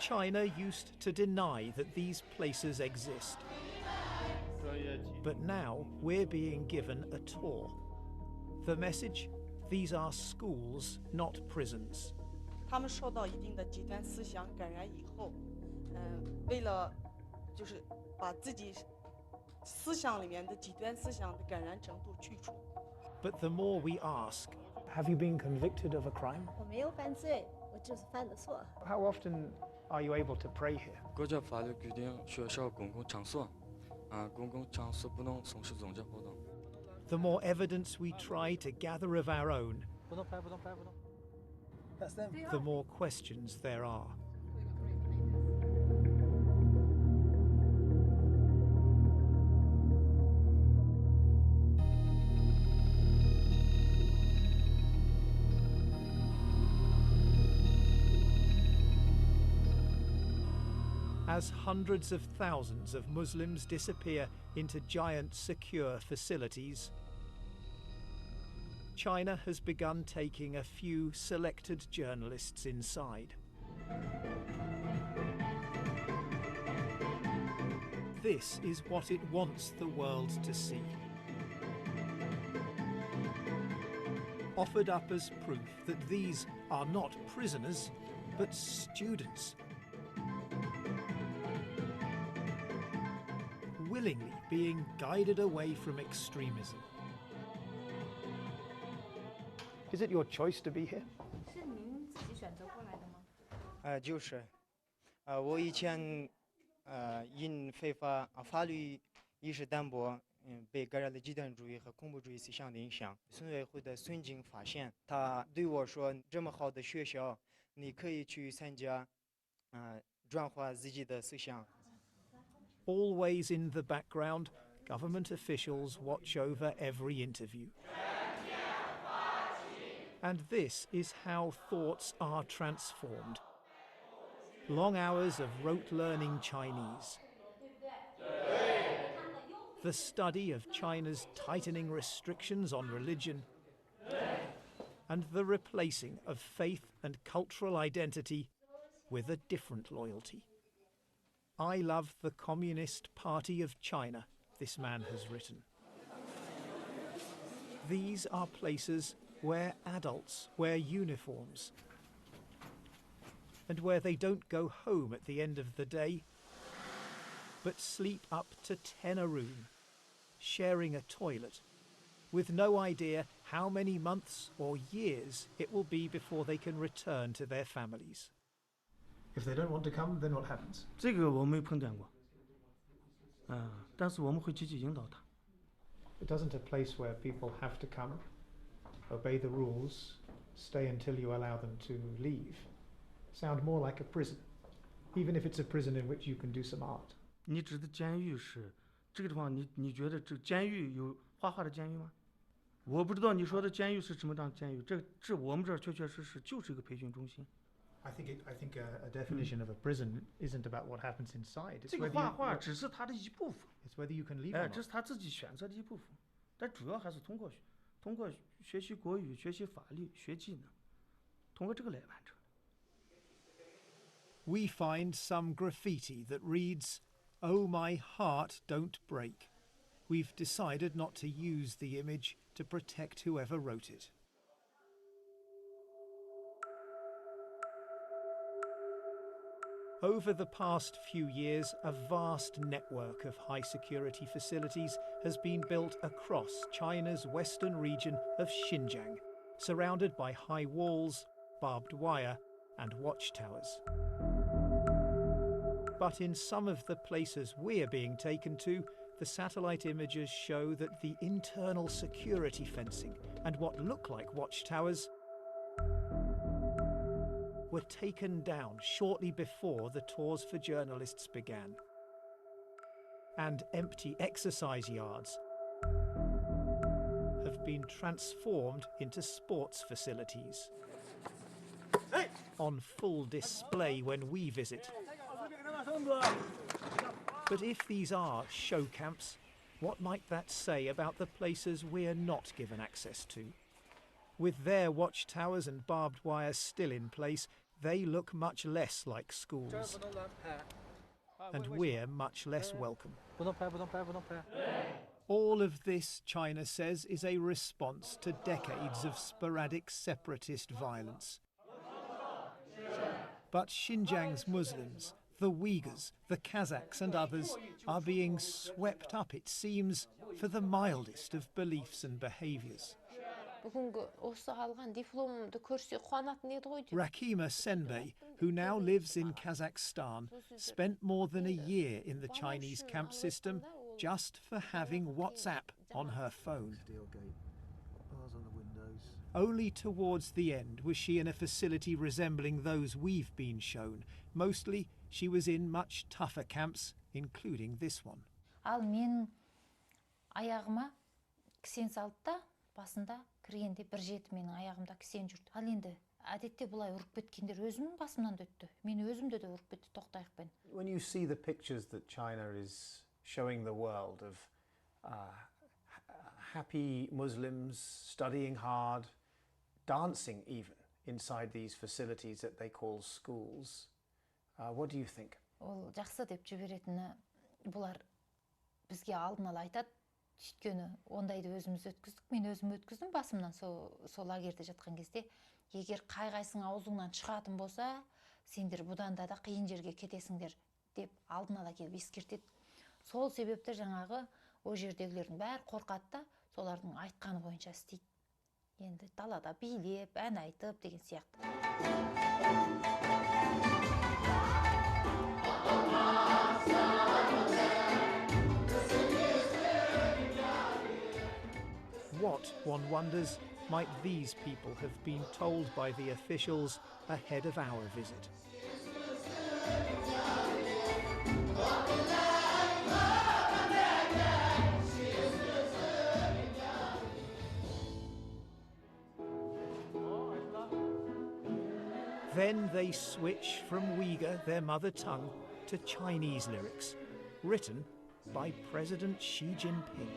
China used to deny that these places exist. But now we're being given a tour. The message? These are schools, not prisons. 他们受到一定的极端思想感染以后，为了就是把自己思想里面的极端思想的感染程度去除。But the more we ask, have you been convicted of a crime? 我没有犯罪，我就是犯了错。 How often are you able to pray here? 国家法律规定，学校公共场所，公共场所不能从事宗教活动。 The more evidence we try to gather of our own, the more questions there are. As hundreds of thousands of Muslims disappear into giant secure facilities, China has begun taking a few selected journalists inside. This is what it wants the world to see. Offered up as proof that these are not prisoners, but students. Willingly being guided away from extremism. Is it your choice to be here? 是您自己选择过来的吗？就是，我以前因非法法律意识淡薄，被感染了极端主义和恐怖主义思想的影响。村委会的孙经发现，他对我说：“这么好的学校，你可以去参加，转化自己的思想。” Always in the background, government officials watch over every interview. And this is how thoughts are transformed. Long hours of rote learning Chinese. The study of China's tightening restrictions on religion. And the replacing of faith and cultural identity with a different loyalty. I love the Communist Party of China, this man has written. These are places where adults wear uniforms and where they don't go home at the end of the day, but sleep up to 10 a room, sharing a toilet, with no idea how many months or years it will be before they can return to their families. If they don't want to come, then what happens? 这个我没碰见过，但是我们会积极引导他。It isn't a place where people have to come, obey the rules, stay until you allow them to leave. Sound more like a prison, even if it's a prison in which you can do some art. 你指的监狱是这个地方？你觉得这监狱有画画的监狱吗？我不知道你说的监狱是什么样的监狱。这我们这儿确确实实就是一个培训中心。I think a definition of a prison isn't about what happens inside. 这个画画只是他的一部分。It's whether you can leave or not. 这是他自己选择的一部分，但主要还是通过学习国语、学习法律、学技能，通过这个来完成。We find some graffiti that reads, "Oh my heart, don't break." We've decided not to use the image to protect whoever wrote it. Over the past few years, a vast network of high-security facilities has been built across China's western region of Xinjiang, surrounded by high walls, barbed wire, and watchtowers. But in some of the places we're being taken to, the satellite images show that the internal security fencing and what look like watchtowers were taken down shortly before the tours for journalists began. And empty exercise yards have been transformed into sports facilities, on full display when we visit. But if these are show camps, what might that say about the places we're not given access to? With their watchtowers and barbed wire still in place, they look much less like schools. And we're much less welcome. All of this, China says, is a response to decades of sporadic separatist violence. But Xinjiang's Muslims, the Uyghurs, the Kazakhs and others are being swept up, it seems, for the mildest of beliefs and behaviours. Rakima Senbei, who now lives in Kazakhstan, spent more than a year in the Chinese camp system just for having WhatsApp on her phone. Only towards the end was she in a facility resembling those we've been shown. Mostly, she was in much tougher camps, including this one. Басында кіргенде бір жеті менің аяғымда кісен жүрді. Ал енді әдетте бұлай ұрып кеткендер өзімнің басымнан да өтті. Мен өзімді де ұрып кетті тоқтайықпен. When you see the pictures that China is showing the world of happy Muslims studying hard, dancing even inside these facilities that they call schools, what do you think? Ол жақсы деп жіберетіні бұлар бізге алдын ала айтады. Өйткені ондайды өзіміз өткіздік, мен өзім өткіздім басымнан сол лагерьде жатқан кезде. Егер қай-қайсың аузыңнан шығатын болса, сендер бұдан да қиын жерге кетесіңдер деп алдын ала келіп ескертеді. Сол себепті жаңағы о жердегілердің бәрі қорқады да, солардың айтқаны бойынша істейді. Енді далада билеп, ән айтып деген сияқты. What, one wonders, might these people have been told by the officials ahead of our visit? Then they switch from Uyghur, their mother tongue, to Chinese lyrics, written by President Xi Jinping.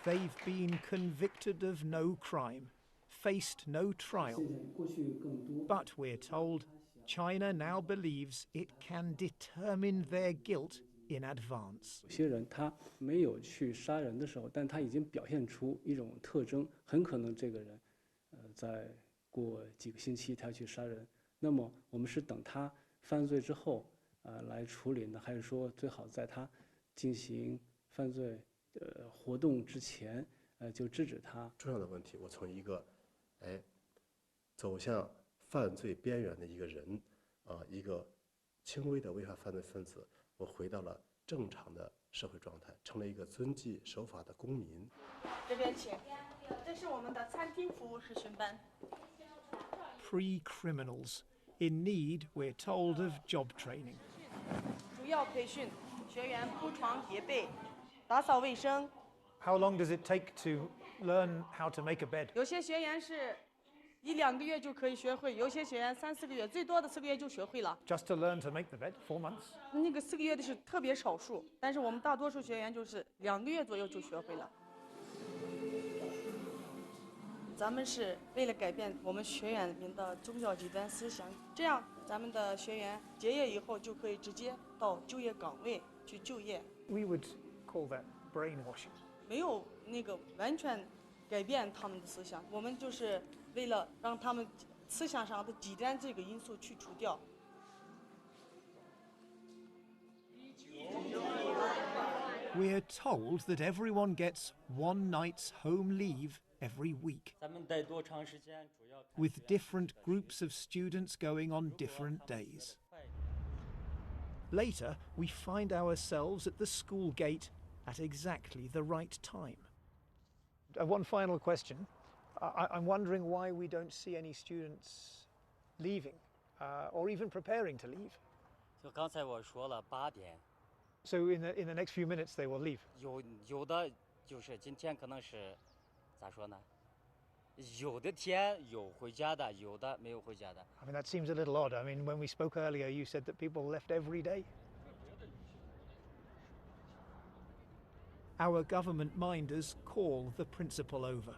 They've been convicted of no crime, faced no trial. But we're told China now believes it can determine their guilt in advance. 有些人他没有去杀人的时候，但他已经表现出一种特征，很可能这个人，在过几个星期他去杀人。那么我们是等他犯罪之后，来处理呢，还是说最好在他进行犯罪活动之前，就制止他？重要的问题，我从一个，走向犯罪边缘的一个人，一个轻微的违法犯罪分子，我回到了正常的社会状态，成了一个遵纪守法的公民。这边请，这是我们的餐厅服务实训班。Pre-criminals in need, we're told, of job training. 主要培训学员铺床叠被。打扫卫生。 How long does it take to learn how to make a bed? 有些学员是1-2个月就可以学会，有些学员3-4个月，最多的4个月就学会了。Just to learn to make the bed, 4 months? 那个4个月的是特别少数，但是我们大多数学员就是2个月左右就学会了。咱们是为了改变我们学员们的宗教极端思想，这样咱们的学员结业以后就可以直接到就业岗位去就业。We would call that brainwashing. 没有那个完全改变他们的思想，我们就是为了让他们思想上的极端这个因素去除掉。We're told that everyone gets 1 night's home leave every week, with different groups of students going on different days. Later, we find ourselves at the school gate at exactly the right time. One final question. I'm wondering why we don't see any students leaving or even preparing to leave. 就刚才我说了8点。So in the next few minutes they will leave. 有的就是今天可能是咋说呢？有的天有回家的，有的没有回家的。I mean, that seems a little odd. I mean, when we spoke earlier, you said that people left every day. Our government minders call the principal over.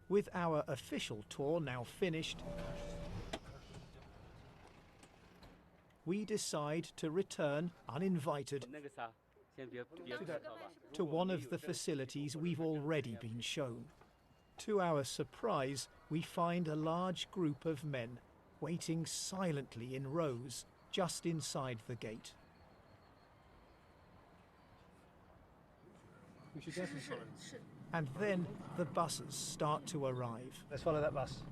With our official tour now finished, we decide to return uninvited to one of the facilities we've already been shown. To our surprise, we find a large group of men waiting silently in rows just inside the gate. And then the buses start to arrive. Let's follow that bus.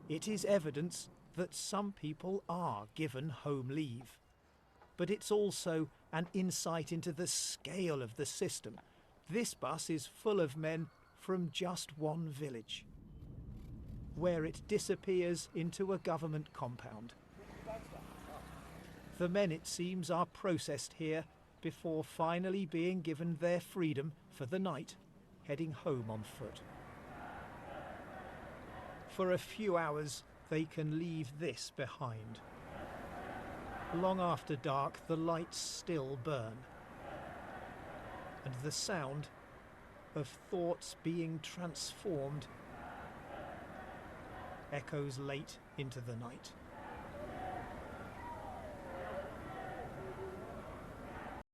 It is evidence that some people are given home leave. But it's also an insight into the scale of the system. This bus is full of men from just one village, where it disappears into a government compound. The men, it seems, are processed here before finally being given their freedom for the night, heading home on foot. For a few hours, they can leave this behind. Long after dark, the lights still burn, and the sound of thoughts being transformed echoes late into the night.